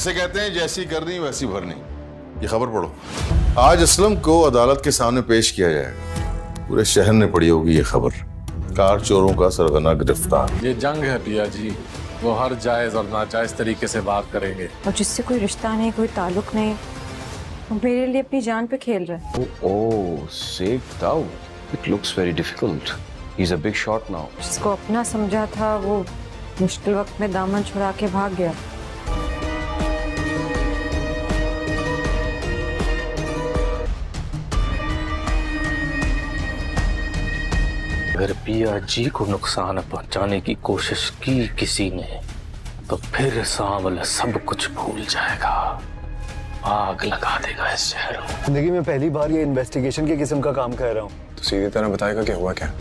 इसे कहते हैं जैसी करनी वैसी भरनी। ये खबर पढ़ो। आज असलम को अदालत के सामने पेश किया जाएगा। पूरे शहर ने पढ़ी होगी ये खबर। कार चोरों का सरगना गिरफ्तार। ये जंग है पिया जी, वो हर जायज और नाजायज तरीके से बात करेंगे। और जिससे कोई रिश्ता नहीं, कोई ताल्लुक नहीं, वो मेरे लिए अपनी जान पे खेल रहा है। Oh, saved Daud. It looks very difficult. He's a big shot now. जिसको अपना समझा था वो मुश्किल वक्त में दामन छुड़ा के भाग गया। अगर पिया जी को नुकसान पहुंचाने की कोशिश की किसी ने तो फिर सांवल सब कुछ भूल जाएगा, आग लगा देगा इस शहर को। जिंदगी में पहली बार ये इन्वेस्टिगेशन के किस्म का काम कर रहा हूँ। तो सीधी तरह बताएगा क्या हुआ क्या?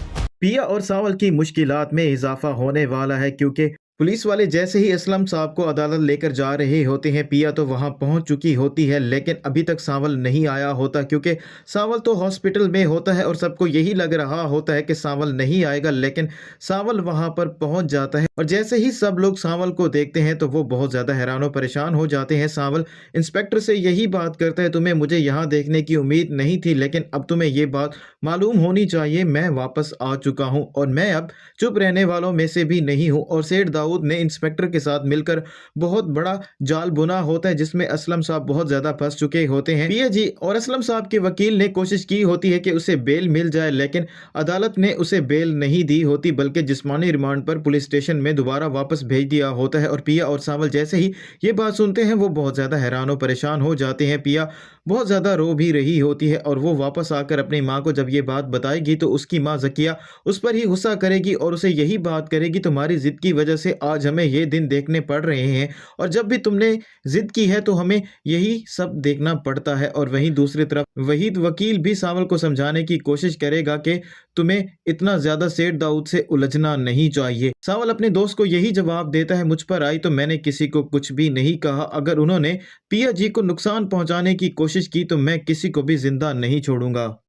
पिया और सावल की मुश्किलात में इजाफा होने वाला है, क्योंकि पुलिस वाले जैसे ही असलम साहब को अदालत लेकर जा रहे होते हैं, पिया तो वहां पहुंच चुकी होती है, लेकिन अभी तक सावल नहीं आया होता, क्योंकि सावल तो हॉस्पिटल में होता है और सबको यही लग रहा होता है कि सावल नहीं आएगा। लेकिन सावल वहां पर पहुंच जाता है और जैसे ही सब लोग सावल को देखते हैं तो वो बहुत ज़्यादा हैरान और परेशान हो जाते हैं। सावल इंस्पेक्टर से यही बात करता है, तुम्हें मुझे यहाँ देखने की उम्मीद नहीं थी, लेकिन अब तुम्हें ये बात मालूम होनी चाहिए, मैं वापस आ चुका हूँ और मैं अब चुप रहने वालों में से भी नहीं हूँ। और सेठ दाऊद ने इंस्पेक्टर के साथ मिलकर बहुत बड़ा जाल बुना होता है, जिसमें असलम साहब बहुत ज्यादा फंस चुके होते हैं। पिया जी और असलम साहब के वकील ने कोशिश की होती है कि उसे बेल मिल जाए, लेकिन अदालत ने उसे बेल नहीं दी होती, बल्कि जिस्मानी रिमांड पर पुलिस स्टेशन में दोबारा वापस भेज दिया होता है। और पिया और सावल जैसे ही ये बात सुनते हैं वो बहुत ज्यादा हैरान और परेशान हो जाते हैं। पिया बहुत ज्यादा रो भी रही होती है और वो वापस आकर अपनी माँ को जब ये बात बताएगी तो उसकी माँ जकिया उस पर ही गुस्सा करेगी और उसे यही बात करेगी, तुम्हारी जिद की वजह से आज हमें ये दिन देखने पड़ रहे हैं और जब भी तुमने जिद की है तो हमें यही सब देखना पड़ता है। और वहीं दूसरी तरफ वहीद वकील भी सावल को समझाने की कोशिश करेगा कि तुम्हें इतना ज्यादा सेठ दाऊद से उलझना नहीं चाहिए। सावल अपने दोस्त को यही जवाब देता है, मुझ पर आई तो मैंने किसी को कुछ भी नहीं कहा, अगर उन्होंने पिया जी को नुकसान पहुंचाने की कोशिश की तो मैं किसी को भी जिंदा नहीं छोड़ूंगा।